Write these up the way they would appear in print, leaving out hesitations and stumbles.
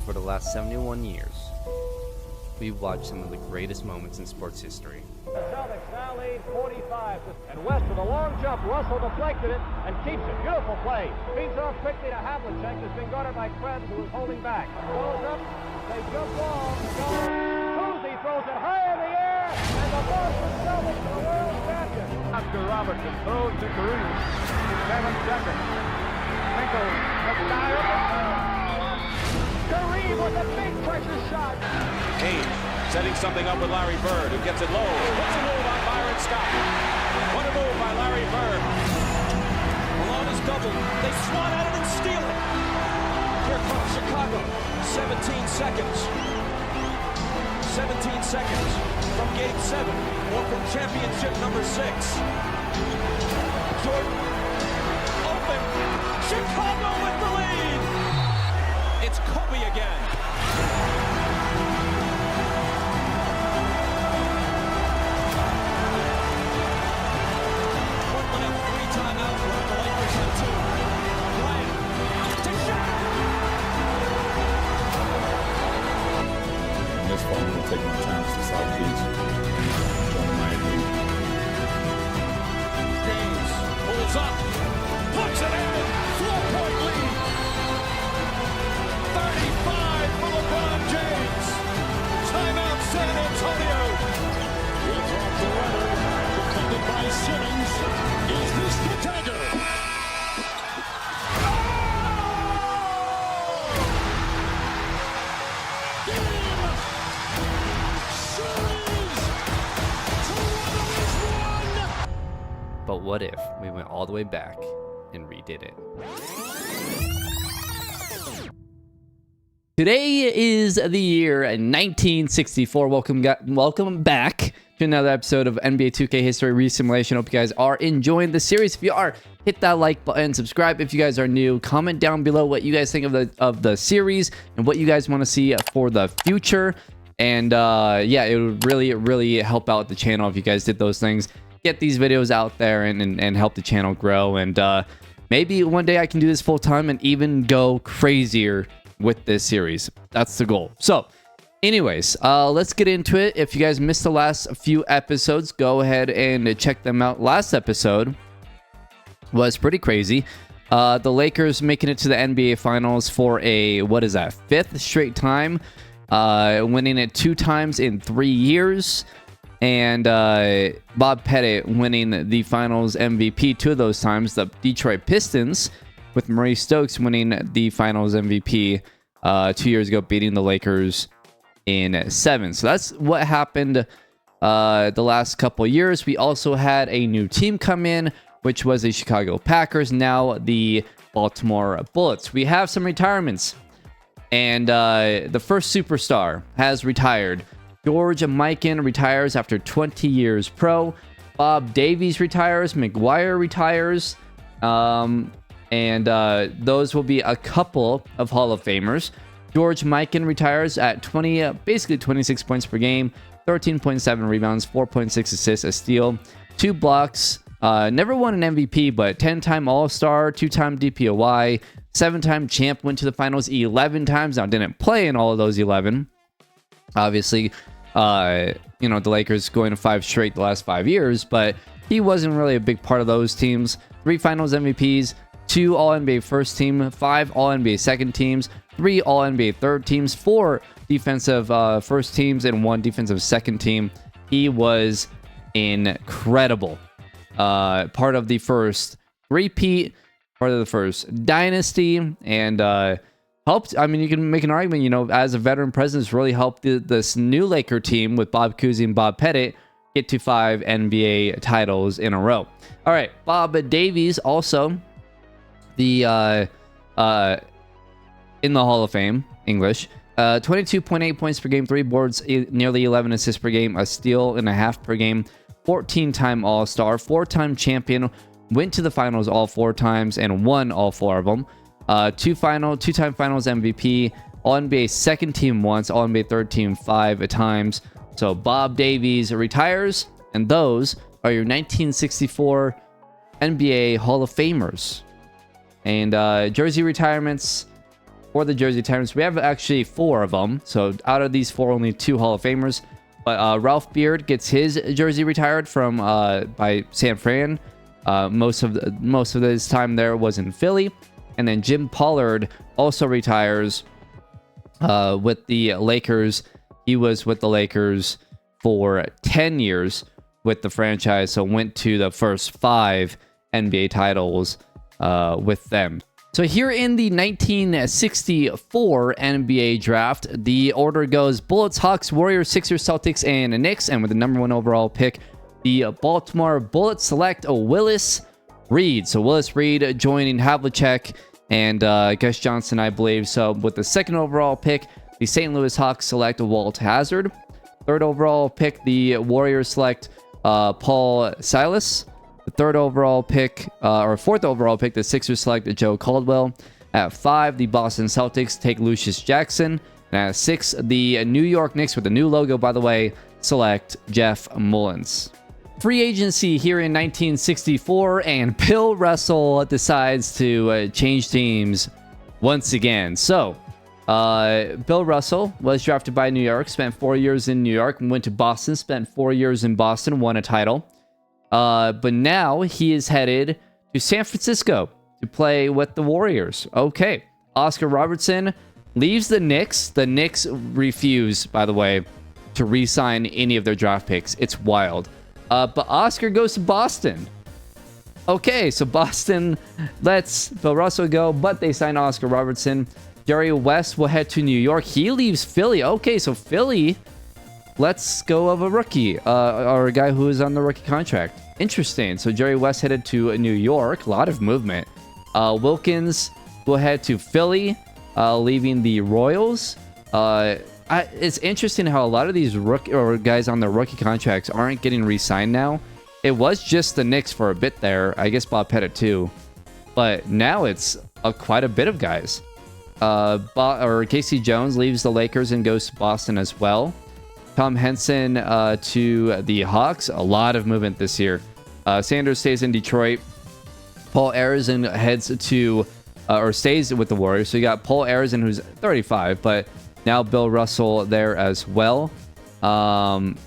For the last 71 years, we've watched some of the greatest moments in sports history. The Celtics now lead 45. And West with a long jump. Russell deflected it and keeps it. Beautiful play. Feeds off quickly to Havlicek. Has been guarded by Krebs, who is holding back. Goes up. They jump long. Cousy throws it high in the air. And the Boston Celtics are the world champion. Oscar Robertson throws to Kareem. 7 seconds. Winkle. The guy up. Kareem with a big pressure shot. Hayes setting something up with Larry Bird, who gets it low. Puts a move on Byron Scott. What a move by Larry Bird. Malone is doubled. They swat at it and steal it. Here comes Chicago. 17 seconds. 17 seconds from Game 7 or from championship number 6. Jordan open. Chicago with the lead. It's Kobe again. Portland 3 timeouts, the Lakers have 2. Bryant to shot. This fall, I'm gonna take my time to South Beach. Join Miami. James pulls up, puts it in, 4-point lead. 35 for LeBron James. Timeout San Antonio. It's off the runner, defended by Simmons. Is this the dagger? But what if we went all the way back and redid it? Today is the year 1964. Welcome back to another episode of NBA 2K History Resimulation. Hope you guys are enjoying the series. If you are, hit that like button, subscribe if you guys are new, comment down below what you guys think of the series and what you guys want to see for the future. And yeah, it would really help out the channel if you guys did those things. Get these videos out there and help the channel grow. And maybe one day I can do this full time and even go crazier with this series. That's the goal. So anyways, let's get into it. If you guys missed the last few episodes, go ahead and check them out. Last episode was pretty crazy. The Lakers making it to the NBA Finals for a, what is that, 5th straight time, winning it 2 times in 3 years. And Bob Pettit winning the Finals MVP 2 of those times. The Detroit Pistons, with Maurice Stokes winning the Finals MVP 2 years ago, beating the Lakers in 7. So that's what happened the last couple years. We also had a new team come in, which was the Chicago Packers, now the Baltimore Bullets. We have some retirements. And the first superstar has retired. George Mikan retires after 20 years pro. Bob Davies retires. McGuire retires. And those will be a couple of Hall of Famers. George Mikan retires at basically 26 points per game, 13.7 rebounds, 4.6 assists, a steal, 2 blocks. Never won an MVP, but 10-time All-Star, 2-time DPOY, 7-time champ, went to the finals 11 times. Now, didn't play in all of those 11. Obviously, the Lakers going to 5 straight the last 5 years, but he wasn't really a big part of those teams. 3 finals MVPs, 2 All-NBA first team, 5 All-NBA second teams, 3 All-NBA third teams, 4 defensive first teams, and 1 defensive second team. He was incredible. Part of the first repeat, part of the first dynasty, and helped. I mean, you can make an argument, as a veteran presence, really helped this new Laker team with Bob Cousy and Bob Pettit get to 5 NBA titles in a row. All right, Bob Davies also in the Hall of Fame, English. 22.8 points per game, 3 boards, nearly 11 assists per game, a steal and a half per game, 14-time All-Star, 4-time champion, went to the finals all 4 times and won all 4 of them. 2-time finals MVP, All-NBA second team once, All-NBA third team 5 times. So Bob Davies retires, and those are your 1964 NBA Hall of Famers. And jersey retirements, for the Jersey Titans. We have actually 4 of them. So out of these 4, only 2 Hall of Famers. But Ralph Beard gets his jersey retired from by San Fran. Most of his time there was in Philly. And then Jim Pollard also retires with the Lakers. He was with the Lakers for 10 years with the franchise, so went to the first 5 NBA titles with them. So here in the 1964 NBA draft, the order goes Bullets, Hawks, Warriors, Sixers, Celtics, and Knicks. And with the number 1 overall pick, the Baltimore Bullets select Willis Reed. So Willis Reed joining Havlicek and Gus Johnson, I believe. So with the 2nd overall pick, the St. Louis Hawks select Walt Hazzard. 3rd overall pick, the Warriors select Paul Silas. The 3rd overall pick, or 4th overall pick, the Sixers select Joe Caldwell. At 5, the Boston Celtics take Lucius Jackson. And at 6, the New York Knicks, with the new logo, by the way, select Jeff Mullins. Free agency here in 1964, and Bill Russell decides to change teams once again. So, Bill Russell was drafted by New York, spent 4 years in New York, and went to Boston, spent 4 years in Boston, won a title. But now he is headed to San Francisco to play with the Warriors. Okay. Oscar Robertson leaves the Knicks. The Knicks refuse, by the way, to re-sign any of their draft picks. It's wild. But Oscar goes to Boston. Okay, so Boston lets Bill Russell go, but they sign Oscar Robertson. Jerry West will head to New York. He leaves Philly. Okay, so Philly lets go of a rookie, or a guy who is on the rookie contract. Interesting. So Jerry West headed to New York. A lot of movement. Wilkins will head to Philly, leaving the Royals. It's interesting how a lot of these guys on the rookie contracts aren't getting re-signed now. It was just the Knicks for a bit there. I guess Bob Pettit too. But now it's quite a bit of guys. Casey Jones leaves the Lakers and goes to Boston as well. Tom Henson to the Hawks. A lot of movement this year. Sanders stays in Detroit. Paul Arizin heads to, or stays with the Warriors. So you got Paul Arizin, who's 35, but now Bill Russell there as well.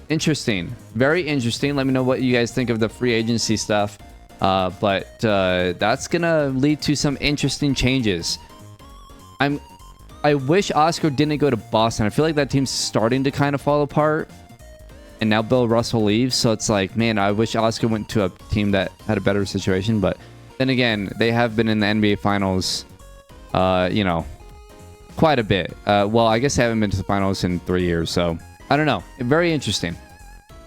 Interesting. Very interesting. Let me know what you guys think of the free agency stuff. But that's going to lead to some interesting changes. I wish Oscar didn't go to Boston. I feel like that team's starting to kind of fall apart. And now Bill Russell leaves. So it's like, man, I wish Oscar went to a team that had a better situation. But then again, they have been in the NBA Finals, quite a bit. Well, I guess they haven't been to the finals in 3 years. So I don't know. Very interesting.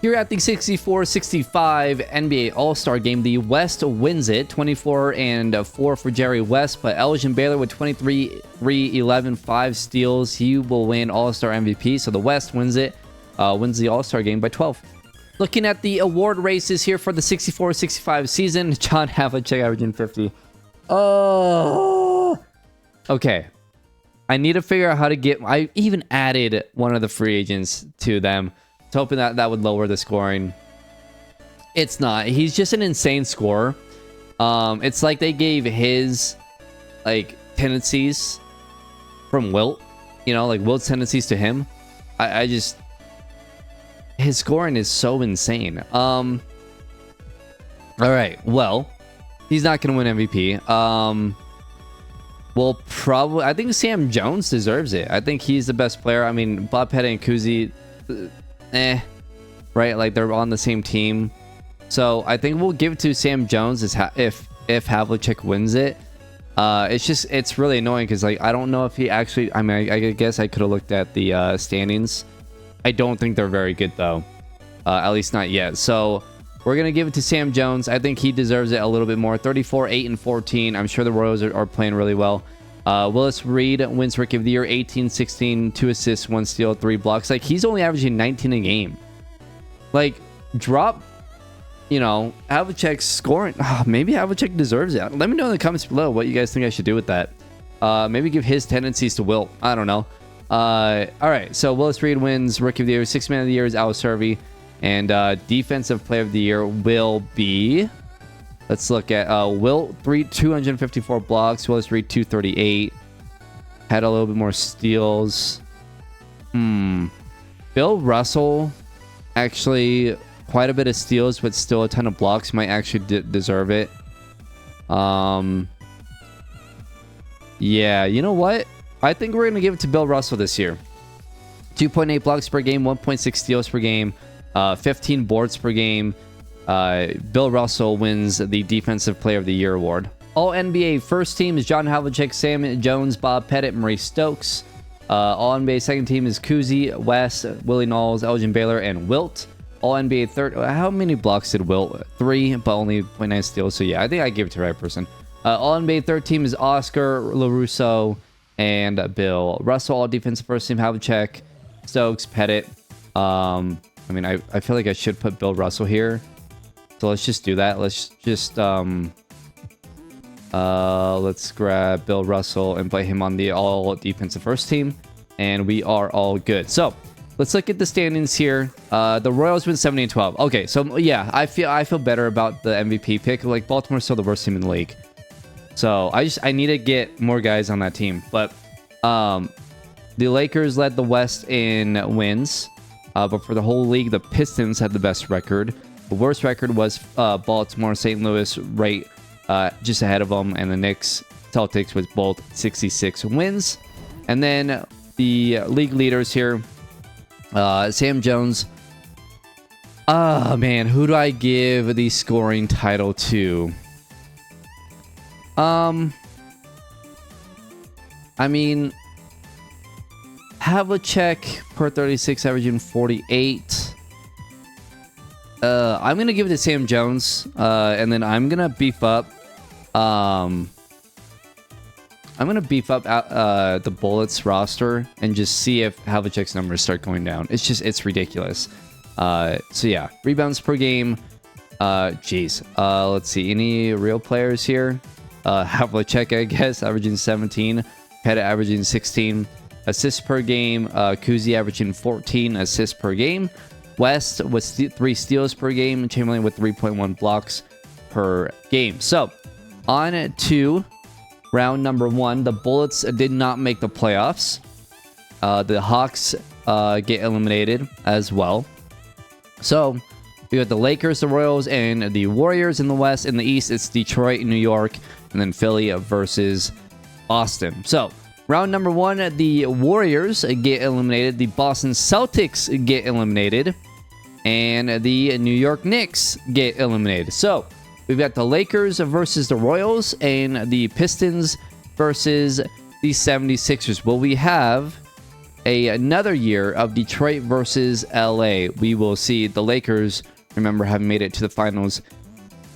Here at the 64-65 NBA All-Star Game, the West wins it, 24-4 for Jerry West, but Elgin Baylor with 23, 3, 11, 5 steals. He will win All-Star MVP, so the West wins it, wins the All-Star Game by 12. Looking at the award races here for the 64-65 season, John Havlicek averaging 50. Oh, okay. I need to figure out how to get... I even added one of the free agents to them, hoping that would lower the scoring. It's not. He's just an insane scorer. It's like they gave his tendencies from Wilt, like Wilt's tendencies to him. I just, his scoring is so insane. All right, well, he's not gonna win MVP. Well, probably, I think Sam Jones deserves it. I think he's the best player. I mean, Bob Pettit and Kuzi, right? Like they're on the same team. So I think we'll give it to Sam Jones if Havlicek wins it. It's really annoying because I don't know if he actually, I mean, I guess I could have looked at the standings. I don't think they're very good though. At least not yet. So we're going to give it to Sam Jones. I think he deserves it a little bit more. 34, 8, and 14. I'm sure the Royals are playing really well. Willis Reed wins Rookie of the Year, 18, 16, 2 assists, 1 steal, 3 blocks. He's only averaging 19 a game. Drop, Havlicek's scoring. Maybe Havlicek deserves it. Let me know in the comments below what you guys think I should do with that. Maybe give his tendencies to Wilt. I don't know. All right, so Willis Reed wins Rookie of the Year. 6th Man of the Year is Al Servey. And Defensive Player of the Year will be... Let's look at Wilt, 254 blocks. Willis Reed, 238. had a little bit more steals. Bill Russell, actually quite a bit of steals, but still a ton of blocks. Might actually deserve it. Yeah, you know what? I think we're gonna give it to Bill Russell this year. 2.8 blocks per game, 1.6 steals per game, 15 boards per game. Bill Russell wins the Defensive Player of the Year award. All NBA first team is John Havlicek, Sam Jones, Bob Pettit, Maurice Stokes. All NBA second team is Kuzi, West, Willie Knowles, Elgin Baylor, and Wilt. All NBA third. How many blocks did Wilt? 3, but only 0.9 steals. So yeah, I think I gave it to the right person. All NBA third team is Oscar, LaRusso, and Bill Russell. All defensive first team Havlicek, Stokes, Pettit. I mean, I feel like I should put Bill Russell here. So let's just do that. Let's just let's grab Bill Russell and put him on the all defensive first team, and we are all good. So let's look at the standings here. The Royals win 70-12. Okay, so yeah, I feel better about the MVP pick. Like, Baltimore's still the worst team in the league, so I need to get more guys on that team. But the Lakers led the West in wins, but for the whole league, the Pistons had the best record. The worst record was Baltimore, St. Louis, right just ahead of them, and the Knicks, Celtics with both 66 wins. And then the league leaders here, Sam Jones. Man, who do I give the scoring title to? I mean, Havlicek per 36, averaging 48. I'm gonna give it to Sam Jones, and then I'm gonna beef up. I'm gonna beef up the Bullets roster and just see if Havlicek's numbers start going down. It's ridiculous. So yeah, rebounds per game. Let's see, any real players here? Havlicek, I guess, averaging 17. Pettit averaging 16. Assists per game. Kuzi averaging 14 assists per game. West was 3 steals per game. Chamberlain with 3.1 blocks per game. So on to round number 1. The Bullets did not make the playoffs. The Hawks get eliminated as well. So we got the Lakers, the Royals, and the Warriors in the West. In the East, it's Detroit, New York, and then Philly versus Boston. So round number 1, the Warriors get eliminated. The Boston Celtics get eliminated. And the New York Knicks get eliminated. So we've got the Lakers versus the Royals and the Pistons versus the 76ers. Will we have another year of Detroit versus LA? We will see. The Lakers, remember, have made it to the finals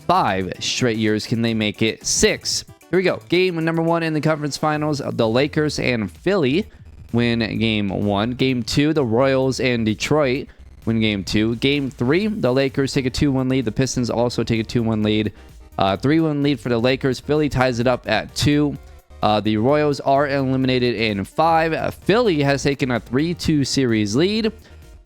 5 straight years. Can they make it 6? Here we go. Game number 1 in the conference finals. The Lakers and Philly win game 1. Game 2, the Royals and Detroit win game 2. Game 3, the Lakers take a 2-1 lead. The Pistons also take a 2-1 lead. 3-1 lead for the Lakers. Philly ties it up at 2. The Royals are eliminated in 5. Philly has taken a 3-2 series lead.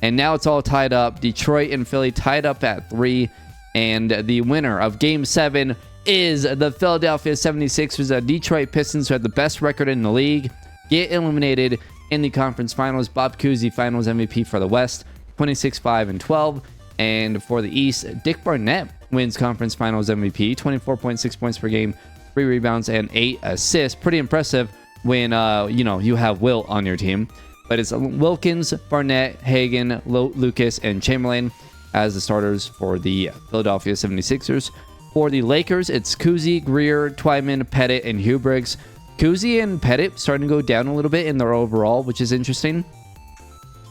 And now it's all tied up. Detroit and Philly tied up at 3. And the winner of Game 7 is the Philadelphia 76ers. The Detroit Pistons, who have the best record in the league, get eliminated in the conference finals. Bob Cousy, finals MVP for the West, 26-5-12. And for the East, Dick Barnett wins conference finals MVP, 24.6 points per game, 3 rebounds, and 8 assists. Pretty impressive when you have Wilt on your team. But it's Wilkins, Barnett, Hagan, Lucas, and Chamberlain as the starters for the Philadelphia 76ers. For the Lakers, it's Cousy, Greer, Twyman, Pettit, and Hubriggs. Cousy and Pettit starting to go down a little bit in their overall, which is interesting.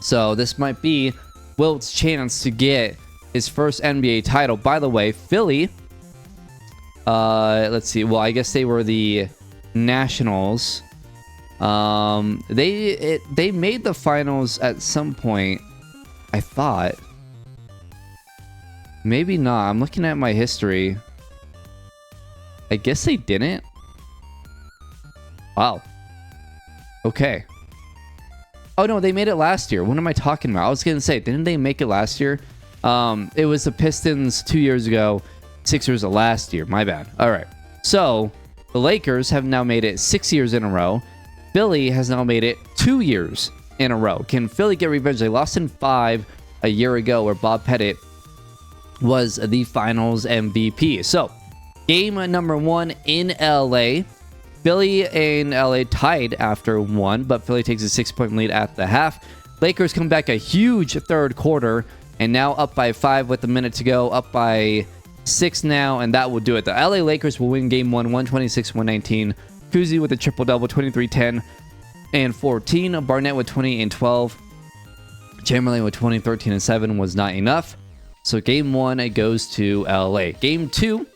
So this might be Wilt's chance to get his first NBA title. By the way, Philly, let's see. Well, I guess they were the Nationals. They made the finals at some point, I thought. Maybe not. I'm looking at my history. I guess they didn't. Wow. Okay. Oh no, they made it last year. What am I talking about? I was gonna say, didn't they make it last year? It was the Pistons 2 years ago, Sixers last year. My bad. All right. So the Lakers have now made it 6 years in a row. Philly has now made it 2 years in a row. Can Philly get revenge? They lost in 5 a year ago, where Bob Pettit was the finals MVP. So, game number 1 in LA. Philly and LA tied after 1, but Philly takes a 6-point lead at the half. Lakers come back a huge third quarter, and now up by 5 with a minute to go, up by 6 now, and that will do it. The LA Lakers will win game 1, 126-119. Kuzi with a triple-double, 23, 10, and 14. Barnett with 20 and 12. Chamberlain with 20, 13, and 7 was not enough. So game 1, it goes to LA. Game 2,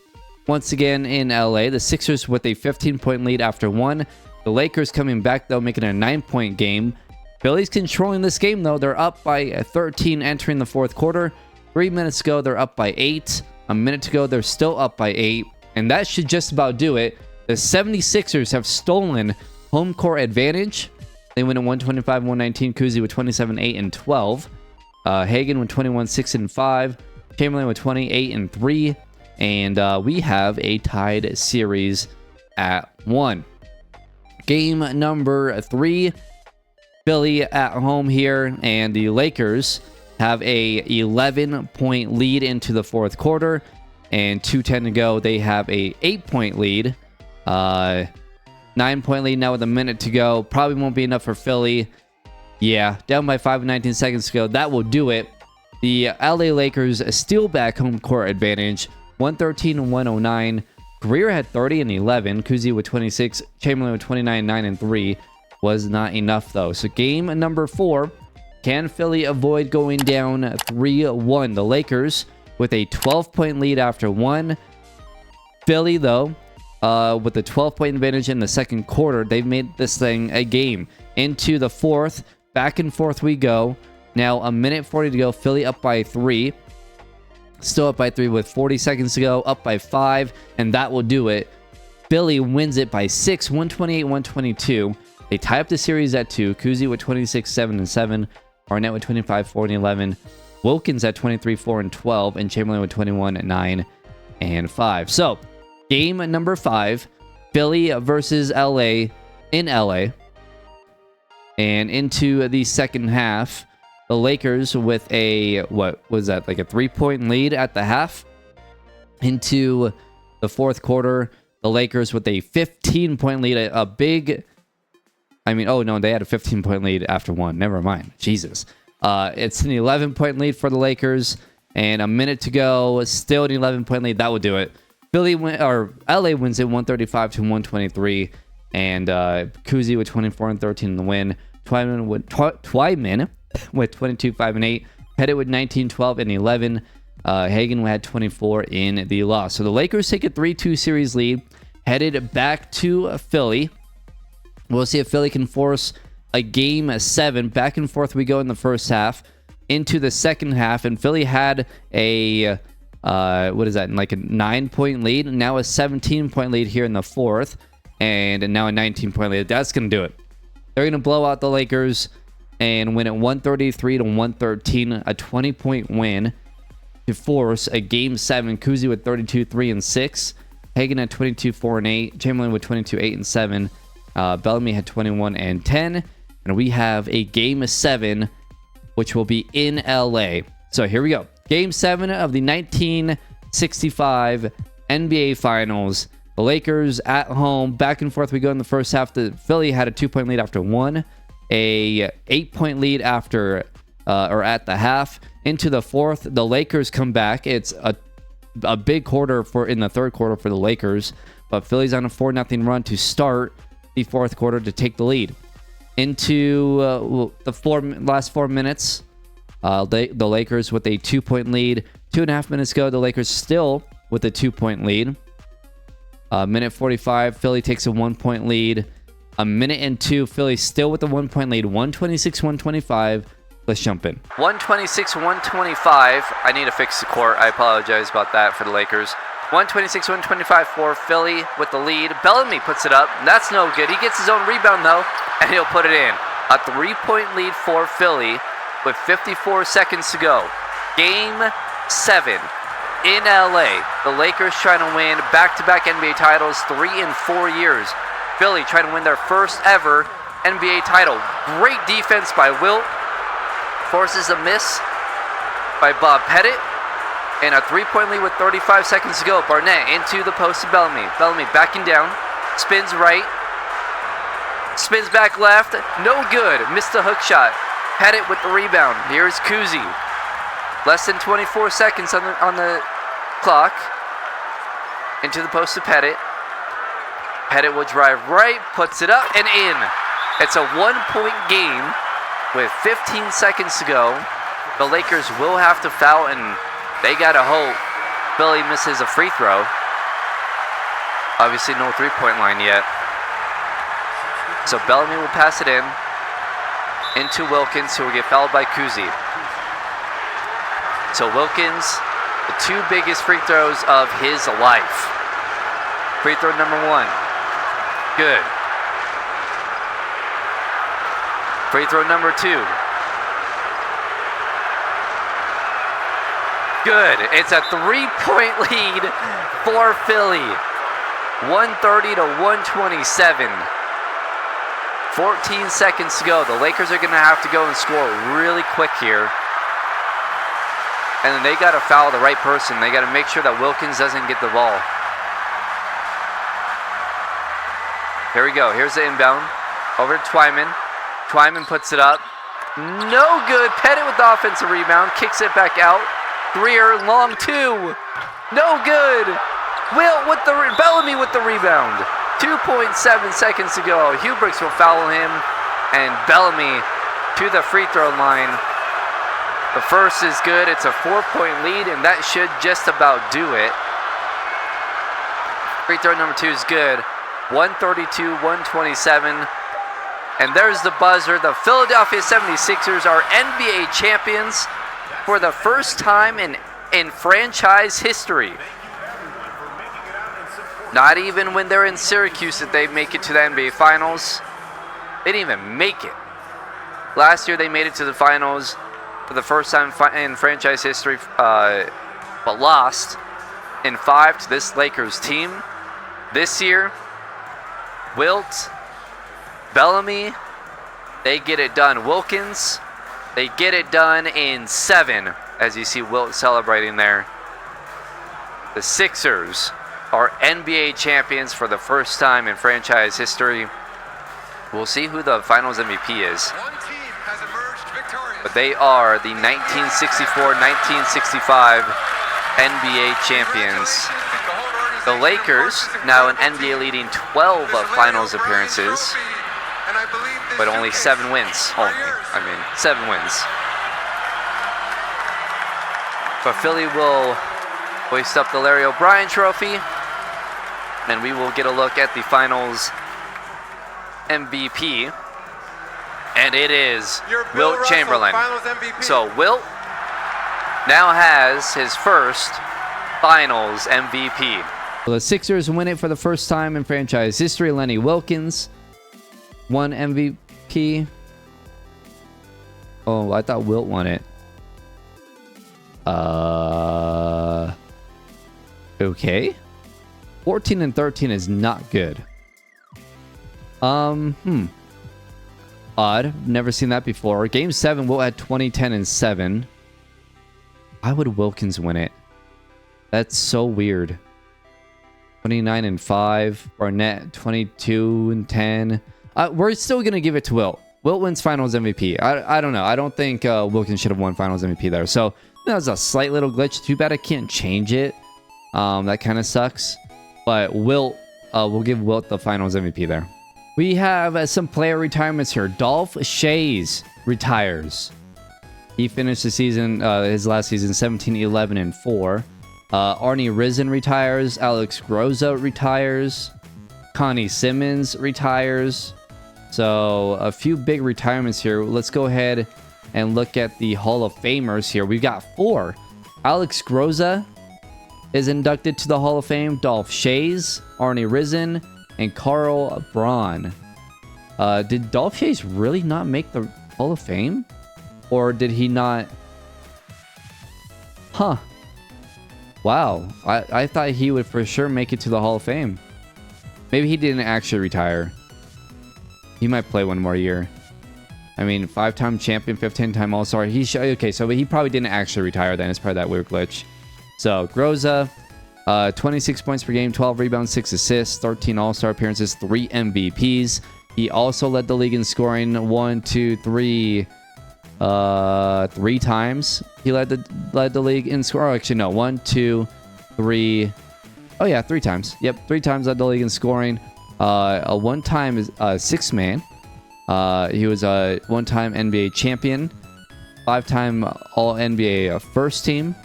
once again in LA. The Sixers with a 15-point lead after 1. The Lakers coming back, though, making a 9-point game. Philly's controlling this game, though. They're up by 13 entering the fourth quarter. 3 minutes ago, they're up by 8. A minute to go, they're still up by 8. And that should just about do it. The 76ers have stolen home court advantage. They win at 125-119. Kuzi with 27, 8, and 12. Hagan with 21, 6, and 5. Chamberlain with 28 and 3. And we have a tied series at 1. Game number 3. Philly at home here, and the Lakers have a 11-point lead into the fourth quarter, and 2:10 to go. They have a 8-point lead, 9-point lead now with a minute to go. Probably won't be enough for Philly. Yeah, down by 5 and 19 seconds to go. That will do it. The LA Lakers steal back home court advantage, 113 and 109. Greer had 30 and 11. Kuzi with 26. Chamberlain with 29, 9, and 3. Was not enough, though. So game number 4, can Philly avoid going down 3-1? The Lakers with a 12-point lead after 1. Philly, though, with a 12-point advantage in the second quarter, they've made this thing a game. Into the fourth, back and forth we go. Now a minute 40 to go. Philly up by 3. Still up by 3 with 40 seconds to go. Up by 5, and that will do it. Philly wins it by 6, 128-122. They tie up the series at 2. Kuzi with 26, 7, and 7. Barnett with 25, 4, and 11. Wilkins at 23, 4, and 12. And Chamberlain with 21, 9, and 5. So, game number 5. Philly versus LA in LA. And into the second half, the Lakers with a, what was that, like a 3-point lead at the half. Into the fourth quarter, the Lakers with a 15-point lead, a big... oh no, they had a 15-point lead after 1. Never mind. Jesus. It's an 11-point lead for the Lakers, and a minute to go. Still an 11-point lead. That will do it. LA wins it 135-123, and Kuzi with 24 and 13 in the win. Twyman with 22, 5, and 8. Pettit with 19, 12, and 11. Hagan had 24 in the loss. So the Lakers take a 3-2 series lead, headed back to Philly. We'll see if Philly can force a game 7. Back and forth we go in the first half. Into the second half, and Philly had a, like a 9-point lead. Now a 17-point lead here in the fourth. And now a 19-point lead. That's going to do it. They're going to blow out the Lakers and win at 133-113. A 20-point win to force a game 7. Kuzi with 32, 3, and 6. Hagan at 22, 4, and 8. Chamberlain with 22, 8, and 7. Bellamy had 21 and 10. And we have a game 7, which will be in LA. So here we go. Game 7 of the 1965 NBA Finals. The Lakers at home. Back and forth we go in the first half. The Philly had a 2-point lead after 1. A 8-point lead after at the half. Into the fourth, the Lakers come back. It's a big quarter in the third quarter for the Lakers. But Philly's on a 4-0 run to start the fourth quarter to take the lead. Into the last 4 minutes, the Lakers with a 2-point lead. 2.5 minutes ago, the Lakers still with a 2-point lead. Minute 45, Philly takes a 1-point lead. A minute and 2, Philly still with a 1-point lead. 126-125. Let's jump in. 126-125. I need to fix the court. I apologize about that for the Lakers. 126-125 for Philly with the lead. Bellamy puts it up. That's no good. He gets his own rebound, though, and he'll put it in. A 3-point lead for Philly with 54 seconds to go. Game 7 in LA. The Lakers trying to win back-to-back NBA titles 3 in 4 years. Philly trying to win their first ever NBA title. Great defense by Wilt. Forces a miss by Bob Pettit. And a 3-point lead with 35 seconds to go. Barnett into the post of Bellamy. Bellamy backing down. Spins right. Spins back left. No good. Missed the hook shot. Pettit with the rebound. Here's Kuzi. Less than 24 seconds on the clock. Into the post of Pettit. Pettit will drive right. Puts it up and in. It's a 1-point game with 15 seconds to go. The Lakers will have to foul, and they gotta hope Billy misses a free throw. Obviously no 3-point line yet. So Bellamy will pass it into Wilkins, who will get fouled by Kuzi. So Wilkins, the 2 biggest free throws of his life. Free throw number 1. Good. Free throw number 2. Good. It's a 3-point lead for Philly. 130 to 127. 14 seconds to go. The Lakers are going to have to go and score really quick here. And then they got to foul the right person. They got to make sure that Wilkins doesn't get the ball. Here we go. Here's the inbound. Over to Twyman. Twyman puts it up. No good. Pettit with the offensive rebound. Kicks it back out. 3-er, long 2. No good. Wilt with the Bellamy with the rebound. 2.7 seconds to go. Hubricks will foul him. And Bellamy to the free throw line. The first is good. It's a 4-point lead, and that should just about do it. Free throw number 2 is good. 132, 127. And there's the buzzer. The Philadelphia 76ers are NBA champions for the first time in franchise history. Not even when they're in Syracuse did they make it to the NBA Finals. They didn't even make it. Last year they made it to the Finals for the first time in franchise history, but lost in 5 to this Lakers team. This year, Wilt, Bellamy, they get it done. Wilkins, they get it done in 7, as you see Wilt celebrating there. The Sixers are NBA champions for the first time in franchise history. We'll see who the Finals MVP is. But they are the 1964-1965 NBA champions. The Lakers, now an NBA leading 12 Finals appearances, but only 7 wins. 7 wins. But Philly will hoist up the Larry O'Brien Trophy, and we will get a look at the Finals MVP. And it is Wilt Chamberlain. So Wilt now has his first Finals MVP. The Sixers win it for the first time in franchise history. Lenny Wilkins won MVP. Oh, I thought Wilt won it. Okay. 14 and 13 is not good. Odd. Never seen that before. Game 7, Wilt had 20, 10, and 7. Why would Wilkins win it? That's so weird. 29 and 5. Barnett, 22 and 10. We're still going to give it to Wilt. Wilt wins Finals MVP. I don't know. I don't think Wilkins should have won Finals MVP there. So that was a slight little glitch. Too bad I can't change it. That kind of sucks. But Wilt, we'll give Wilt the Finals MVP there. We have some player retirements here. Dolph Schayes retires. He finished the season, his last season, 17, 11, and 4. Arnie Risen retires. Alex Groza retires. Connie Simmons retires. So a few big retirements here. Let's go ahead and look at the Hall of Famers here. We've got 4. Alex Groza is inducted to the Hall of Fame. Dolph Schayes, Arnie Risen, and Carl Braun. Did Dolph Schayes really not make the Hall of Fame? Or did he not? Huh. Wow. I thought he would for sure make it to the Hall of Fame. Maybe he didn't actually retire. He might play one more year. I mean, 5-time champion, 15-time All-Star. Okay, so he probably didn't actually retire then. It's probably that weird glitch. So, Groza, 26 points per game, 12 rebounds, 6 assists, 13 All-Star appearances, 3 MVPs. He also led the league in scoring 3 times. He led the league in scoring. Oh, actually, no. 1, 2, 3. Oh, yeah, 3 times. Yep, 3 times led the league in scoring. A one-time six-man. He was a one-time NBA champion, 5-time All-NBA first team.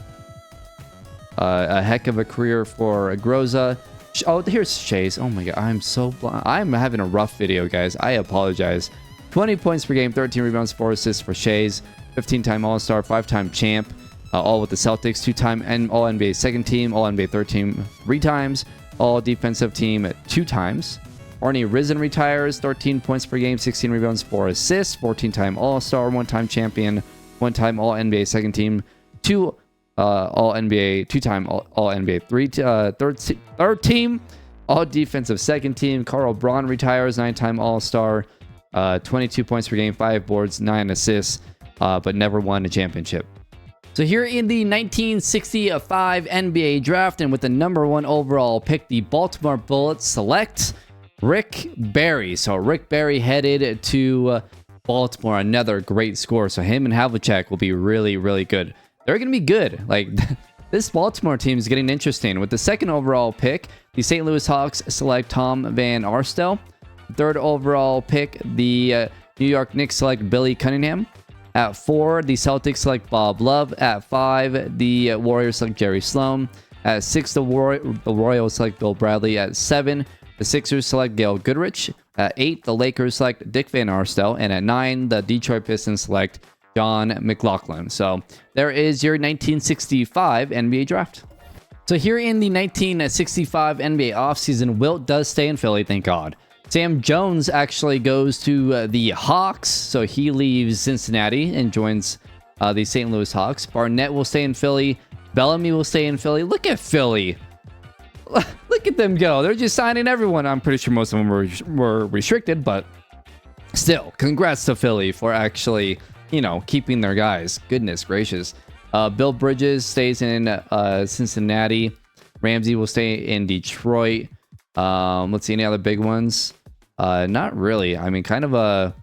A heck of a career for Groza. Oh, here's Shays. Oh my god, I'm so blind. I'm having a rough video, guys. I apologize. 20 points per game, 13 rebounds, 4 assists for Shays. 15-time All-Star, 5-time champ, all with the Celtics. 2-time All-NBA second team, All-NBA third team 3 times, All-Defensive team 2 times. Arnie Risen retires, 13 points per game, 16 rebounds, 4 assists, 14-time All-Star, 1-time champion, 1-time All-NBA second team, 2 All-NBA, 2-time All-NBA third team, All-Defensive second team. Carl Braun retires, 9-time All-Star, 22 points per game, 5 boards, 9 assists, but never won a championship. So here in the 1965 NBA draft, and with the number 1 overall pick, the Baltimore Bullets select Rick Barry. So Rick Barry headed to Baltimore, another great scorer. So him and Havlicek will be really, really good. They're going to be good. Like, this Baltimore team is getting interesting. With the 2nd overall pick, the St. Louis Hawks select Tom Van Arstel. 3rd overall pick, the New York Knicks select Billy Cunningham. At 4, the Celtics select Bob Love. At 5, the Warriors select Jerry Sloan. At 6, the Royals select Bill Bradley. At 7, the Sixers select Gail Goodrich. At 8, the Lakers select Dick Van Arstel. And at 9, the Detroit Pistons select John McLaughlin. So there is your 1965 NBA draft. So here in the 1965 NBA offseason, Wilt does stay in Philly, thank God. Sam Jones actually goes to the Hawks, so he leaves Cincinnati and joins the St. Louis Hawks. Barnett will stay in Philly. Bellamy will stay in Philly. Look at Philly. Look at them go. They're just signing everyone. I'm pretty sure most of them were restricted, but still, congrats to Philly for actually, keeping their guys. Goodness gracious. Bill Bridges stays in Cincinnati. Ramsey will stay in Detroit. Let's see, any other big ones? Not really. I mean, kind of a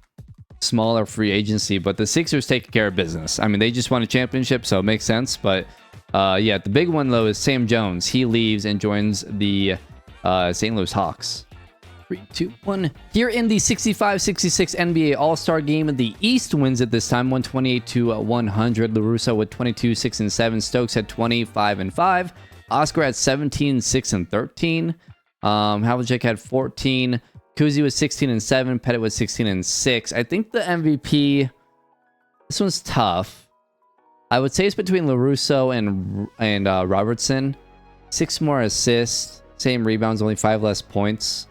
smaller free agency, but the Sixers take care of business. I mean, they just won a championship, so it makes sense. But yeah, the big one, though, is Sam Jones. He leaves and joins the St. Louis Hawks. 3, 2, 1. Here in the 65-66 NBA All-Star Game, the East wins it this time, 128-100. LaRusso with 22, 6, and 7. Stokes had 25 and 5. Oscar had 17, 6, and 13. Havlicek had 14. Kuzi was 16 and 7. Pettit was 16 and 6. I think the MVP, this one's tough. I would say it's between LaRusso and Robertson. 6 more assists, same rebounds, only 5 less points.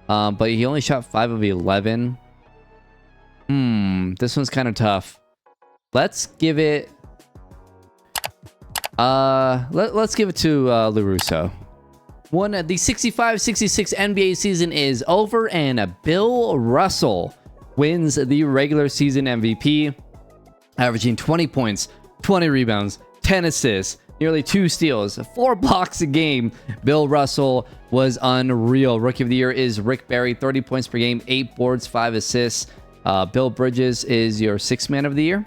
But he only shot 5 of 11. This one's kind of tough. Let's give it. Let's give it to LaRusso. The 65-66 NBA season is over, and Bill Russell wins the regular season MVP, averaging 20 points, 20 rebounds, 10 assists, nearly 2 steals, 4 blocks a game. Bill Russell was unreal. Rookie of the Year is Rick Barry, 30 points per game, 8 boards, 5 assists. Bill Bridges is your 6th man of the year.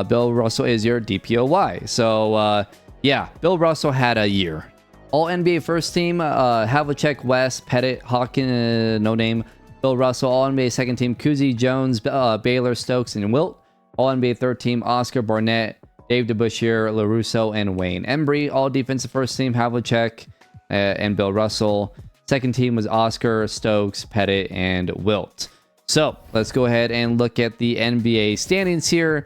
Bill Russell is your DPOY. So, yeah, Bill Russell had a year. All NBA first team, Havlicek, West, Pettit, Hawkins, no name. Bill Russell, All NBA second team, Kuzi, Jones, Baylor, Stokes, and Wilt. All NBA third team, Oscar, Barnett, Dave DeBusschere, LaRusso, and Wayne Embry. All defensive first team, Havlicek and Bill Russell. Second team was Oscar, Stokes, Pettit, and Wilt. So let's go ahead and look at the NBA standings here.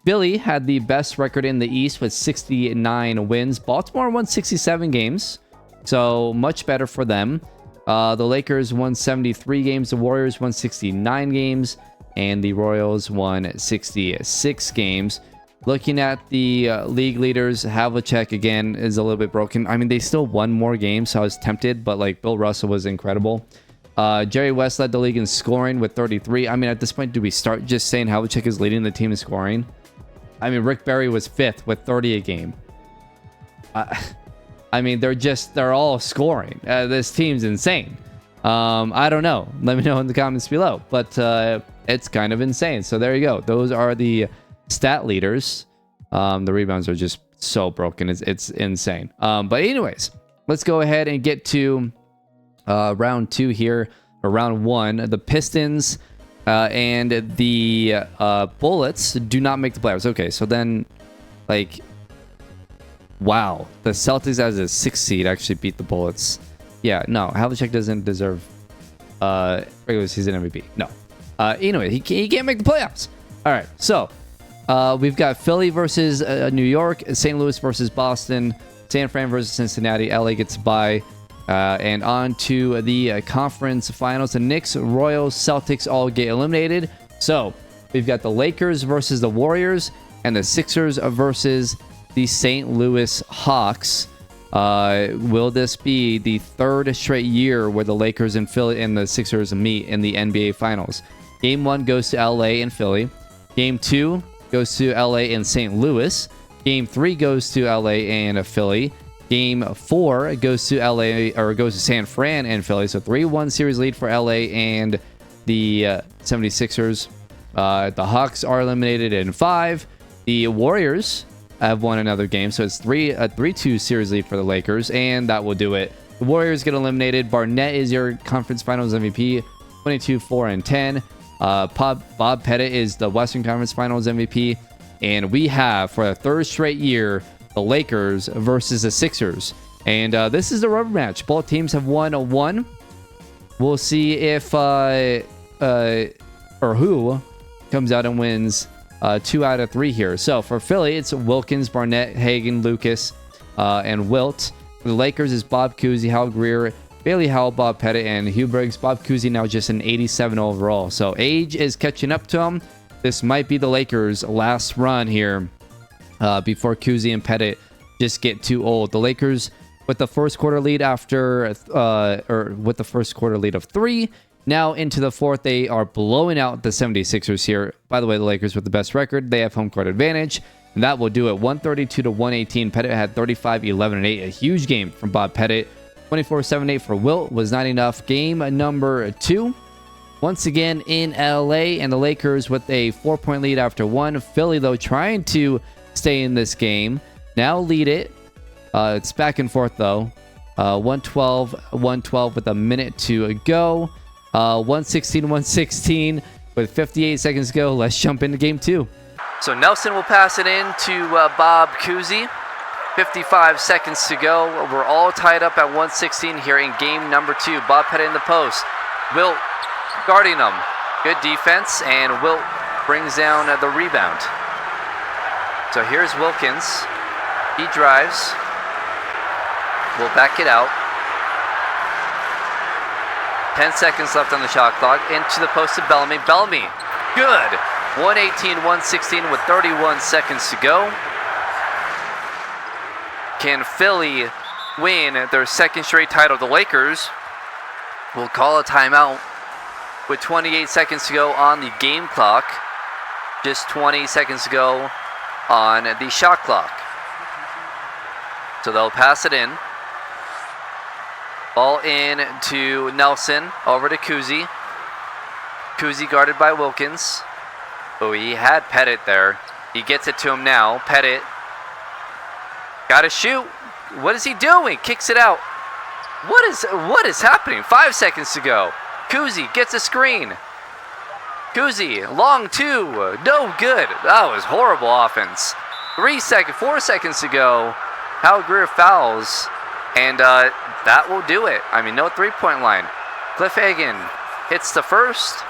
Philly had the best record in the East with 69 wins. Baltimore won 67 games, so much better for them. The Lakers won 73 games. The Warriors won 69 games. And the Royals won 66 games. Looking at the league leaders, Havlicek, again, is a little bit broken. I mean, they still won more games, so I was tempted, but, like, Bill Russell was incredible. Jerry West led the league in scoring with 33. I mean, at this point, do we start just saying Havlicek is leading the team in scoring? I mean, Rick Barry was 5th with 30 a game. I mean, they're all scoring. This team's insane. I don't know. Let me know in the comments below. But it's kind of insane. So there you go. Those are the stat leaders. The rebounds are just so broken. It's insane. But anyways, let's go ahead and get to round 2 here, or round 1. The Pistons and the Bullets do not make the playoffs. Okay, so then, like, wow, the Celtics as a 6th seed actually beat the Bullets. Yeah, no, Havlicek doesn't deserve regular season MVP. No. Anyway, he can't make the playoffs. All right, so we've got Philly versus New York, St. Louis versus Boston, San Fran versus Cincinnati. LA gets by. And on to the conference finals. The Knicks, Royals, Celtics all get eliminated. So we've got the Lakers versus the Warriors and the Sixers versus the St. Louis Hawks. Will this be the 3rd straight year where the Lakers and Philly and the Sixers meet in the NBA Finals? Game 1 goes to LA and Philly. Game 2 goes to LA and St. Louis. Game 3 goes to LA and Philly. Game 4 goes to LA, or goes to San Fran and Philly. So 3-1 series lead for LA and the 76ers. The Hawks are eliminated in 5. The Warriors have won another game. So it's a 3-2 series lead for the Lakers. And that will do it. The Warriors get eliminated. Barnett is your conference finals MVP. 22-4-10. Bob Pettit is the Western Conference Finals MVP. And we have, for the 3rd straight year, the Lakers versus the Sixers. And this is the rubber match. Both teams have won 1. We'll see if or who comes out and wins 2 out of 3 here. So for Philly, it's Wilkins, Barnett, Hagan, Lucas, and Wilt. For the Lakers is Bob Cousy, Hal Greer, Bailey Howell, Bob Pettit, and Hugh Briggs. Bob Cousy now just an 87 overall. So age is catching up to him. This might be the Lakers' last run here before Cousy and Pettit just get too old. The Lakers with the first quarter lead with the first quarter lead of 3. Now into the 4th, they are blowing out the 76ers here. By the way, the Lakers with the best record. They have home court advantage. And that will do it. 132-118. Pettit had 35, 11, and 8. A huge game from Bob Pettit. 24-7-8 for Wilt was not enough. Game number 2. Once again in LA, and the Lakers with a 4-point lead after 1. Philly, though, trying to stay in this game. Now lead it. It's back and forth, though. 112 with a minute to go. 116 with 58 seconds to go. Let's jump into game 2. So Nelson will pass it in to Bob Cousy. 55 seconds to go. We're all tied up at 116 here in game number 2. Bob Pettit in the post. Wilt guarding them. Good defense, and Wilt brings down the rebound. So here's Wilkins. He drives. We'll back it out. 10 seconds left on the shot clock. Into the post to Bellamy. Bellamy, good. 118-116 with 31 seconds to go. Can Philly win their 2nd straight title? The Lakers will call a timeout with 28 seconds to go on the game clock. Just 20 seconds to go on the shot clock. So they'll pass it in. Ball in to Nelson. Over to Cousy. Cousy guarded by Wilkins. Oh, he had Pettit there. He gets it to him now. Pettit. Gotta shoot. What is he doing? Kicks it out. What is happening? 5 seconds to go. Cousy gets a screen. Cousy, long 2. No good. That was horrible offense. 4 seconds to go. Hal Greer fouls. And that will do it. I mean, no 3-point line. Cliff Hagan hits the first.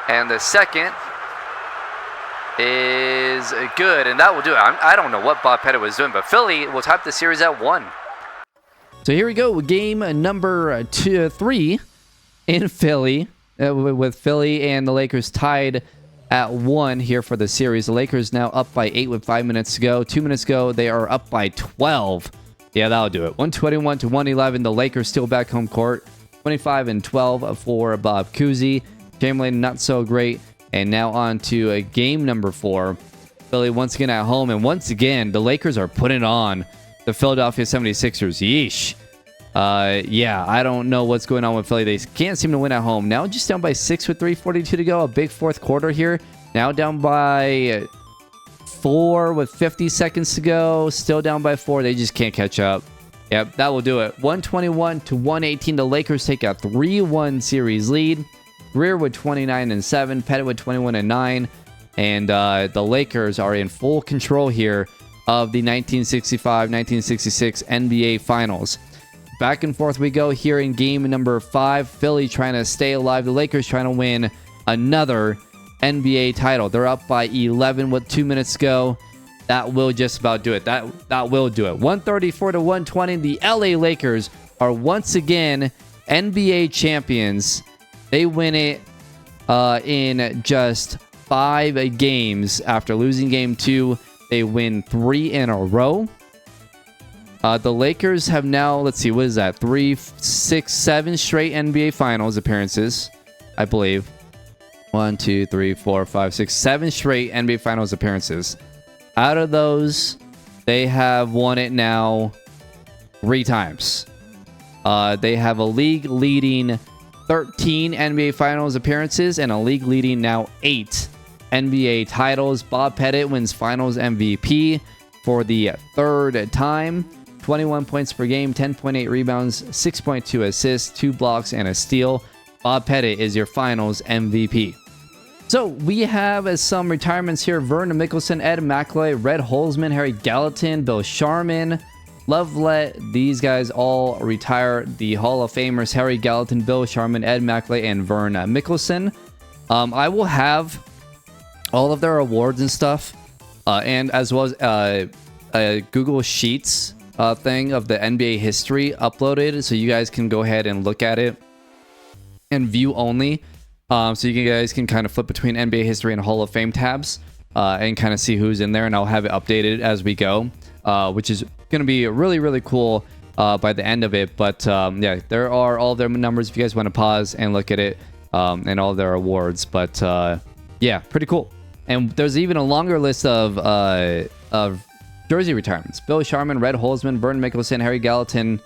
And the second is good. And that will do it. I don't know what Bob Pettit was doing, but Philly will top the series at 1. So here we go. Game number 3 in Philly. With Philly and the Lakers tied at 1 here for the series. The Lakers now up by 8 with 5 minutes to go. 2 minutes ago, they are up by 12. Yeah, that'll do it. 121-111. The Lakers still back home court. 25 and 12 for Bob Cousy. Chamberlain, not so great. And now on to game number 4. Philly once again at home. And once again, the Lakers are putting on the Philadelphia 76ers. Yeesh. Yeah, I don't know what's going on with Philly. They can't seem to win at home. Now just down by 6 with 3:42 to go. A big fourth quarter here. Now down by 4 with 50 seconds to go. Still down by 4. They just can't catch up. Yep, that will do it. 121 to 118. The Lakers take a 3-1 series lead. Greer with 29 and 7. Pettit with 21 and 9. And the Lakers are in full control here of the 1965-1966 NBA Finals. Back and forth we go here in game number 5. Philly trying to stay alive. The Lakers trying to win another NBA title. They're up by 11 with 2 minutes to go. That will just about do it. That will do it. 134 to 120. The LA Lakers are once again NBA champions. They win it in just 5 games. After losing game 2, they win 3 in a row. The Lakers have now, let's see, what is that? 3, 6, 7 straight NBA Finals appearances, I believe. 1, 2, 3, 4, 5, 6, 7 straight NBA Finals appearances. Out of those, they have won it now 3 times. They have a league-leading 13 NBA Finals appearances and a league-leading now 8 NBA titles. Bob Pettit wins Finals MVP for the 3rd time. 21 points per game, 10.8 rebounds, 6.2 assists, 2 blocks, and a steal. Bob Pettit is your Finals MVP. So we have some retirements here. Vernon Mickelson, Ed McAloy, Red Holzman, Harry Gallatin, Bill Sharman, Lovelet. These guys all retire. The Hall of Famers, Harry Gallatin, Bill Sharman, Ed McAloy, and Vern Mickelson. I will have all of their awards and stuff, and as well as a Google Sheets thing of the NBA history uploaded, so you guys can go ahead and look at it and view only. So you guys can kind of flip between NBA history and Hall of Fame tabs and kind of see who's in there, and I'll have it updated as we go, which is going to be really, really cool by the end of it. But yeah, there are all their numbers if you guys want to pause and look at it, and all their awards. But yeah, pretty cool. And there's even a longer list of jersey retirements. Bill Sharman, Red Holzman, Vernon Mickelson, Harry Gallatin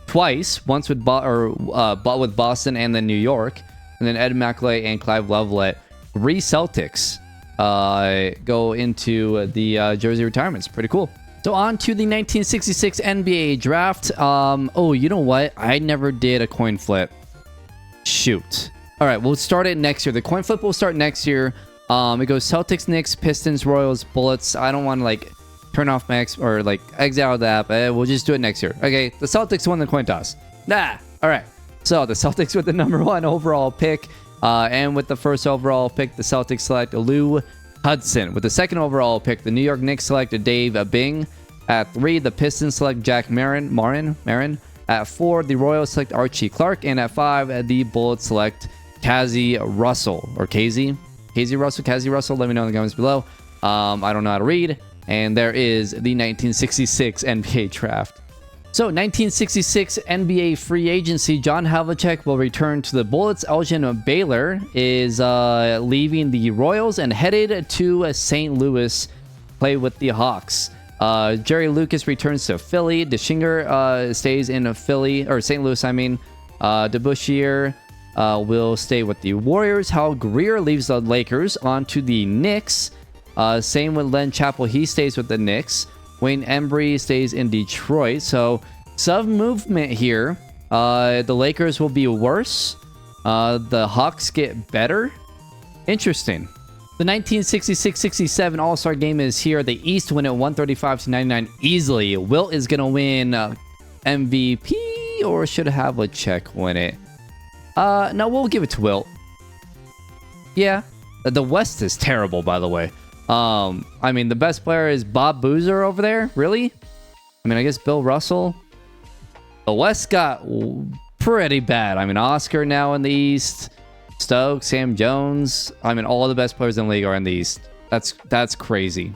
twice, once with with Boston and then New York. And then Ed McAloy and Clive Lovelet. 3 Celtics go into the jersey retirements. Pretty cool. So on to the 1966 NBA draft. Oh, you know what? I never did a coin flip. Shoot. All right, we'll start it next year. The coin flip will start next year. It goes Celtics, Knicks, Pistons, Royals, Bullets. I don't want to like turn off my or like exit out of that, but we'll just do it next year. Okay, the Celtics won the coin toss. Nah. All right. So the Celtics with the number 1 overall pick, and with the first overall pick, the Celtics select Lou Hudson. With the second overall pick, the New York Knicks select Dave Bing. At 3, the Pistons select Jack Marin. At 4, the Royals select Archie Clark, and at 5, the Bullets select Cassie Russell. Let me know in the comments below. I don't know how to read. And there is the 1966 NBA draft. So 1966 NBA free agency. John Havlicek will return to the Bullets. Elgin Baylor is leaving the Royals and headed to St. Louis, play with the Hawks. Jerry Lucas returns to Philly. DeShinger stays in Philly, or St. Louis, I mean. DeBusschere will stay with the Warriors. Hal Greer leaves the Lakers onto the Knicks. Same with Len Chappell. He stays with the Knicks. Wayne Embry stays in Detroit. So some movement here. The Lakers will be worse. The Hawks get better. Interesting. The 1966-67 All-Star Game is here. The East win at 135-99 easily. Wilt is going to win MVP, or should Havlicek win it? No, we'll give it to Wilt. Yeah. The West is terrible, by the way. I mean, the best player is Bob Boozer over there. Really? I mean, I guess Bill Russell. The West got pretty bad. I mean, Oscar now in the East. Stokes, Sam Jones. I mean, all the best players in the league are in the East. That's crazy.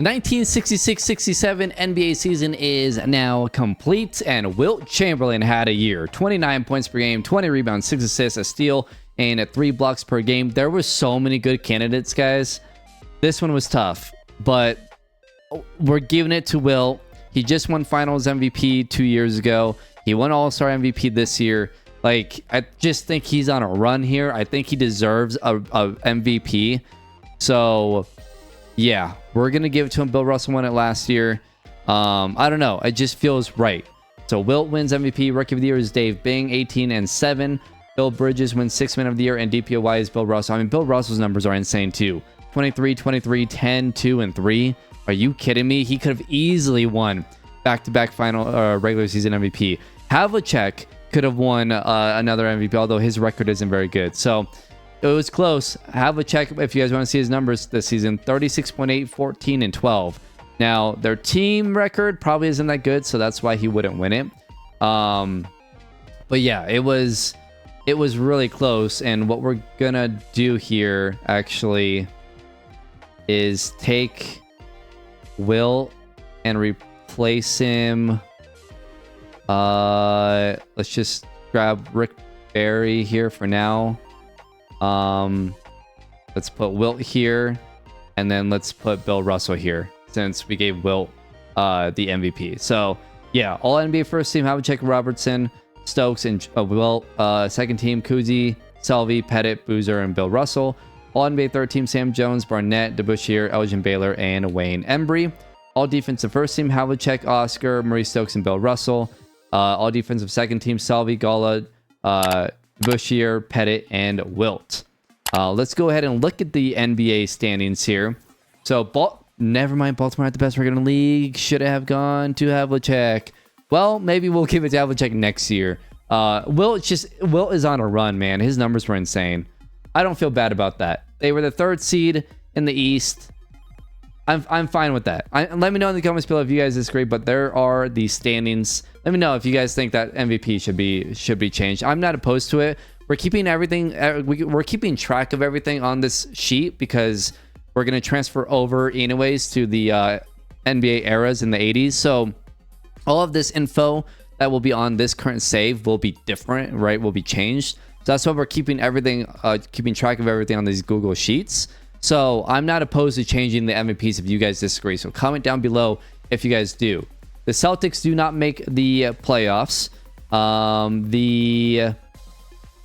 1966-67 NBA season is now complete, and Wilt Chamberlain had a year. 29 points per game, 20 rebounds, 6 assists, a steal, and 3 blocks per game. There were so many good candidates, guys. This one was tough, but we're giving it to Wilt. He just won Finals MVP 2 years ago. He won All-Star MVP this year. Like, I just think he's on a run here. I think he deserves a MVP. So, yeah, we're going to give it to him. Bill Russell won it last year. I don't know. It just feels right. So, Wilt wins MVP. Rookie of the Year is Dave Bing, 18-7. Bill Bridges wins 6th Man of the Year, and DPOY is Bill Russell. I mean, Bill Russell's numbers are insane, too. 23, 23, 10, 2, and 3. Are you kidding me? He could have easily won back-to-back final regular season MVP. Havlicek could have won another MVP, although his record isn't very good. So it was close. Havlicek, if you guys want to see his numbers this season, 36.8, 14, and 12. Now, their team record probably isn't that good, so that's why he wouldn't win it. But yeah, it was really close. And what we're gonna do here actually is take Wilt and replace him. Let's just grab Rick Barry here for now. Let's put Wilt here, and then let's put Bill Russell here since we gave Wilt the MVP. So yeah, all NBA first team: Havlicek, Robertson, Stokes, and Wilt. Second team: Kuzi, Selvey, Pettit, Boozer, and Bill Russell. All NBA third team: Sam Jones, Barnett, DeBusschere, Elgin Baylor, and Wayne Embry. All defensive first team: Havlicek, Oscar, Maurice Stokes, and Bill Russell. All defensive second team: Selvey, Gala, DeBusschere, Pettit, and Wilt. Let's go ahead and look at the NBA standings here. So, never mind, Baltimore had the best record in the league. Should have gone to Havlicek. Well, maybe we'll give it to Havlicek next year. Wilt is on a run, man. His numbers were insane. I don't feel bad about that. They were the 3rd seed in the East. I'm fine with that. Let me know in the comments below if you guys disagree, but there are the standings. Let me know if you guys think that MVP should be changed. I'm not opposed to it. We're keeping everything. We're keeping track of everything on this sheet because we're gonna transfer over anyways to the NBA eras in the 80s. So all of this info that will be on this current save will be different, right? Will be changed. So that's why we're keeping everything, keeping track of everything on these Google Sheets. So I'm not opposed to changing the MVPs if you guys disagree. So comment down below if you guys do. The Celtics do not make the playoffs. The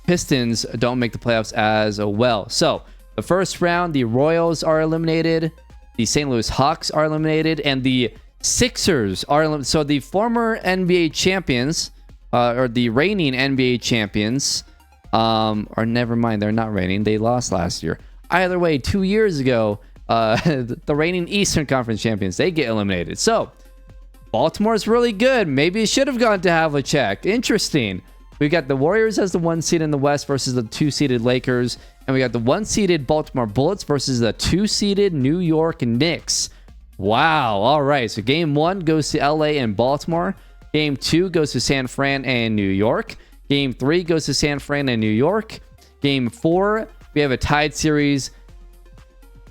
Pistons don't make the playoffs as well. So the first round, the Royals are eliminated. The St. Louis Hawks are eliminated. And the Sixers are eliminated. So the former NBA champions, or the reigning NBA champions, or never mind, they're not reigning. They lost last year. Either way, 2 years ago, the reigning Eastern Conference champions, they get eliminated. So Baltimore's really good. Maybe it should have gone to Havlicek. Interesting. We got the Warriors as the 1 seed in the West versus the 2-seeded Lakers. And we got the 1-seeded Baltimore Bullets versus the 2-seeded New York Knicks. Wow. All right. So game 1 goes to LA and Baltimore. Game 2 goes to San Fran and New York. Game 3 goes to San Fran and New York. Game 4, we have a tied series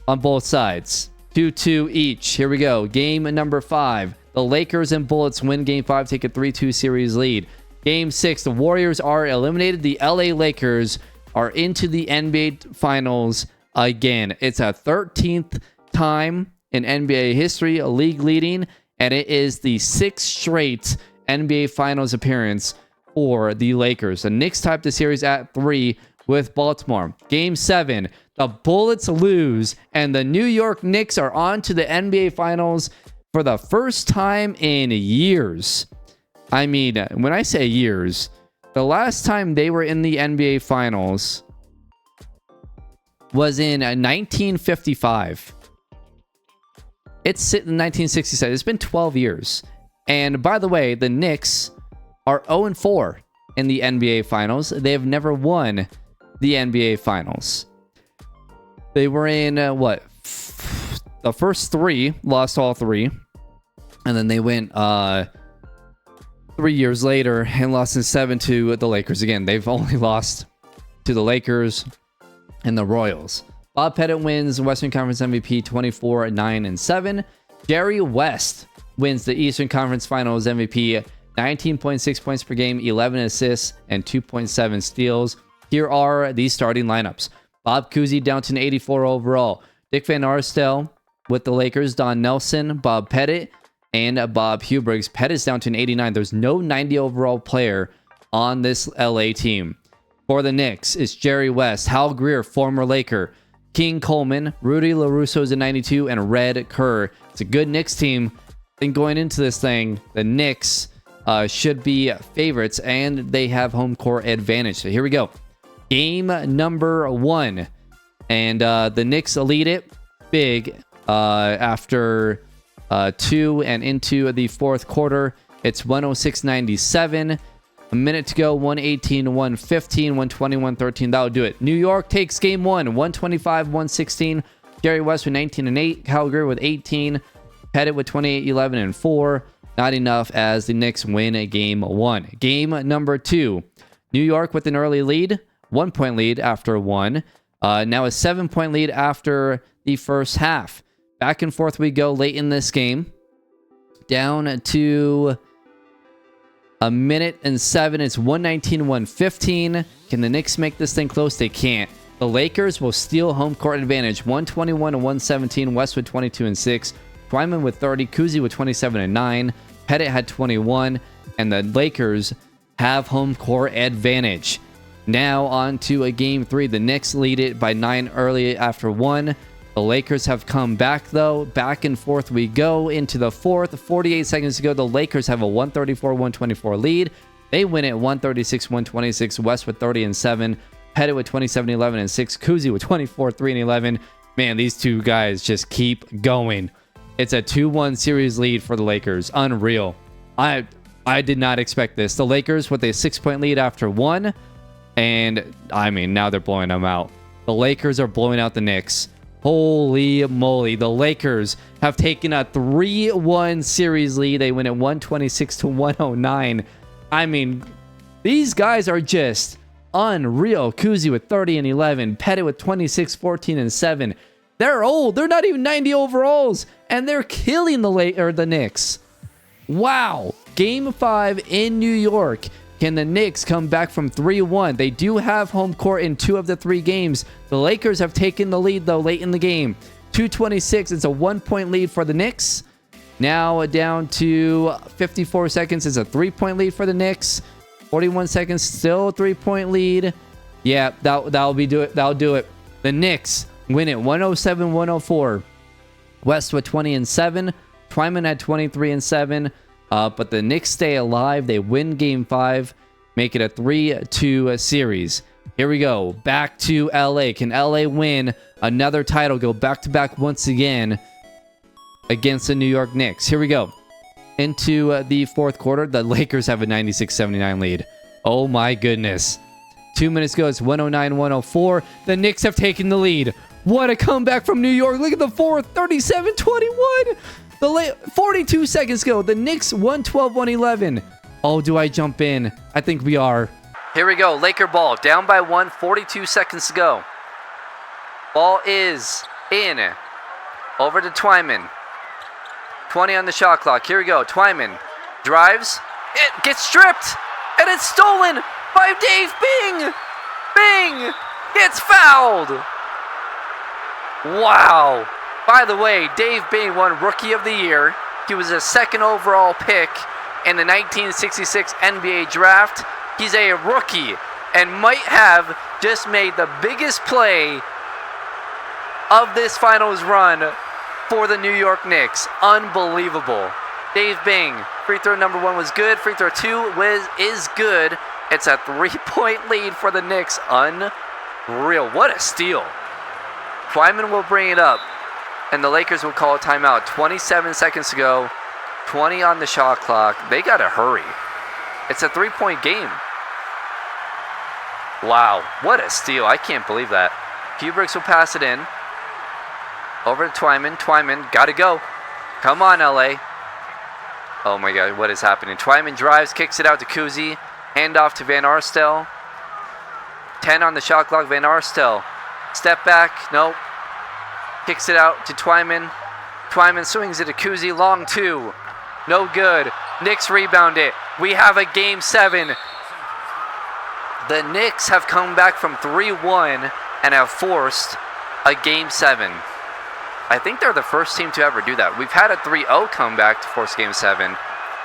on both sides. 2-2 each. Here we go. Game number 5. The Lakers and Bullets win game 5, take a 3-2 series lead. Game 6, the Warriors are eliminated. The LA Lakers are into the NBA Finals again. It's a 13th time in NBA history, a league leading, and it is the 6th straight NBA Finals appearance for the Lakers. The Knicks tied the series at 3 with Baltimore. Game 7, the Bullets lose, and the New York Knicks are on to the NBA Finals for the first time in years. I mean, when I say years, the last time they were in the NBA Finals was in 1955. It's in 1967. It's been 12 years. And by the way, the Knicks are 0-4 in the NBA Finals. They have never won the NBA Finals. They were in, the first 3, lost all 3. And then they went 3 years later and lost in 7 to the Lakers. Again, they've only lost to the Lakers and the Royals. Bob Pettit wins Western Conference MVP 24-9-7. Jerry West wins the Eastern Conference Finals MVP, 19.6 points per game, 11 assists, and 2.7 steals. Here are the starting lineups. Bob Cousy down to an 84 overall. Dick Van Arsdale with the Lakers, Don Nelson, Bob Pettit, and Bob Hubriggs. Pettit's down to an 89. There's no 90 overall player on this LA team. For the Knicks, it's Jerry West, Hal Greer, former Laker, King Coleman, Rudy LaRusso's a 92, and Red Kerr. It's a good Knicks team. I think going into this thing, the Knicks should be favorites, and they have home court advantage. So here we go. Game number 1. And the Knicks lead it big after 2 and into the fourth quarter. It's 106-97. A minute to go, 118, 115, 120, 113. That'll do it. New York takes game 1, 125, 116. Jerry West with 19 and 8. Calgary with 18. Pettit with 28, 11, and 4. Not enough as the Knicks win game 1. Game number 2. New York with an early lead. 1 point lead after 1. Now a 7-point lead after the first half. Back and forth we go late in this game. Down to a minute and 7. It's 119-115. Can the Knicks make this thing close? They can't. The Lakers will steal home court advantage. 121-117. West with 22 and 6. Twyman with 30. Cousy with 27 and 9. Pettit had 21. And the Lakers have home court advantage. Now on to a game 3. The Knicks lead it by 9 early after 1. The Lakers have come back, though. Back and forth we go into the fourth. 48 seconds to go. The Lakers have a 134-124 lead. They win it 136-126. West with 30 and 7. Pettit with 27, 11, and 6. Cousy with 24, 3, and 11. Man, these two guys just keep going. It's a 2-1 series lead for the Lakers. Unreal. I did not expect this. The Lakers with a 6-point lead after 1. And, I mean, now they're blowing them out. The Lakers are blowing out the Knicks. Holy moly. The Lakers have taken a 3-1 series lead. They win it 126-109. I mean, these guys are just unreal. Cousy with 30 and 11. Pettit with 26, 14, and 7. They're old. They're not even 90 overalls. And they're killing the Knicks. Wow. Game 5 in New York. Can the Knicks come back from 3-1? They do have home court in 2 of the 3 games. The Lakers have taken the lead, though, late in the game. 2:26. It's a 1-point lead for the Knicks. Now down to 54 seconds. It's a 3-point lead for the Knicks. 41 seconds. Still a 3-point lead. Yeah, that'll do it. The Knicks win it 107-104. West with 20 and 7. Twyman had 23 and 7. But the Knicks stay alive. They win game 5. Make it a 3-2 series. Here we go. Back to LA. Can LA win another title? Go back-to-back once again against the New York Knicks. Here we go. Into the fourth quarter. The Lakers have a 96-79 lead. Oh my goodness. 2 minutes ago. It's 109-104. The Knicks have taken the lead. What a comeback from New York. Look at the fourth. 37-21. 42 seconds ago, the Knicks 112-111. Oh, do I jump in? I think we are. Here we go. Laker ball. Down by 1. 42 seconds to go. Ball is in. Over to Twyman. 20 on the shot clock. Here we go. Twyman drives. It gets stripped. And it's stolen by Dave Bing. Bing gets fouled. Wow. By the way, Dave Bing won Rookie of the Year. He was a 2nd overall pick in the 1966 NBA Draft. He's a rookie and might have just made the biggest play of this finals run for the New York Knicks. Unbelievable. Dave Bing, free throw number 1 was good. Free throw 2 is good. It's a 3-point lead for the Knicks. Unreal. What a steal. Twyman will bring it up. And the Lakers will call a timeout. 27 seconds to go. 20 on the shot clock. They got to hurry. It's a 3-point game. Wow. What a steal. I can't believe that. Hubriggs will pass it in. Over to Twyman. Twyman, got to go. Come on, LA. Oh my God, what is happening? Twyman drives, kicks it out to Cousy. Handoff to Van Arsdale. 10 on the shot clock. Van Arsdale. Step back. Nope. Kicks it out to Twyman. Twyman swings it to Kuzi, long 2. No good. Knicks rebound it. We have a game 7. The Knicks have come back from 3-1 and have forced a game 7. I think they're the first team to ever do that. We've had a 3-0 comeback to force game 7.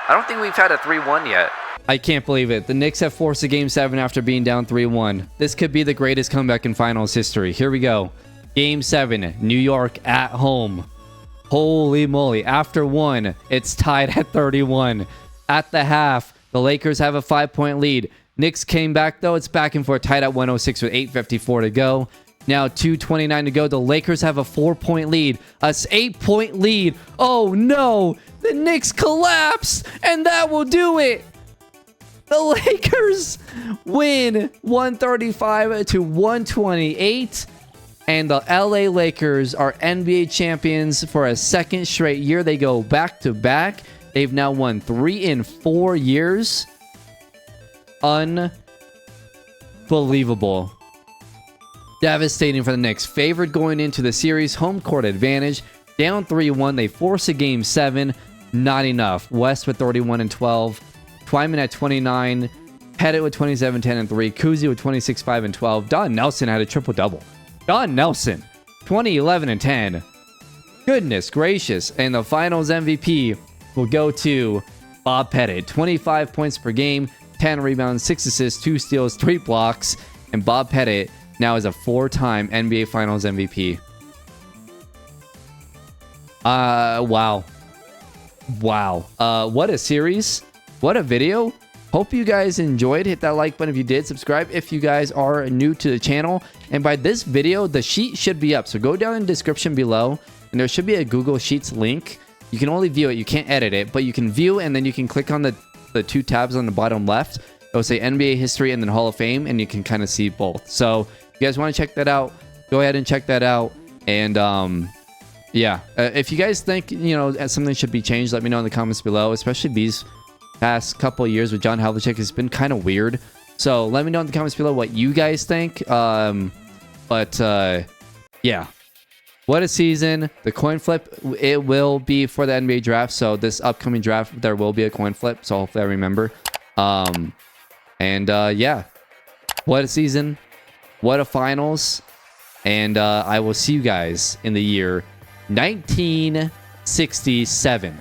I don't think we've had a 3-1 yet. I can't believe it. The Knicks have forced a game 7 after being down 3-1. This could be the greatest comeback in finals history. Here we go. Game 7, New York at home. Holy moly. After 1, it's tied at 31. At the half, the Lakers have a 5-point lead. Knicks came back, though. It's back and forth, tied at 106 with 8:54 to go. Now 2:29 to go. The Lakers have a 4-point lead. A 8-point lead. Oh, no. The Knicks collapse, and that will do it. The Lakers win 135 to 128. And the LA Lakers are NBA champions for a second straight year. They go back to back. They've now won 3 in 4 years. Unbelievable. Devastating for the Knicks. Favored going into the series. Home court advantage. Down 3-1. They force a game 7. Not enough. West with 31 and 12. Twyman at 29. Pettit with 27, 10 and 3. Kuzi with 26, 5 and 12. Don Nelson had a triple-double. Don Nelson, 20, 11 and 10. Goodness gracious. And the finals MVP will go to Bob Pettit. 25 points per game. 10 rebounds, 6 assists, 2 steals, 3 blocks. And Bob Pettit now is a 4-time NBA Finals MVP. Wow. What a series. What a video. Hope you guys enjoyed. Hit that like button if you did. Subscribe if you guys are new to the channel. And by this video, the sheet should be up. So go down in the description below, and there should be a Google Sheets link. You can only view it. You can't edit it, but you can view, and then you can click on the 2 tabs on the bottom left. It will say NBA History and then Hall of Fame, and you can kind of see both. So if you guys want to check that out, go ahead and check that out. And yeah, if you guys think, something should be changed, let me know in the comments below, especially these past couple of years with John Havlicek. It's been kind of weird. So let me know in the comments below what you guys think. Yeah. What a season. The coin flip, it will be for the NBA draft. So this upcoming draft, there will be a coin flip. So hopefully I remember. Yeah. What a season. What a finals. And I will see you guys in the year 1967.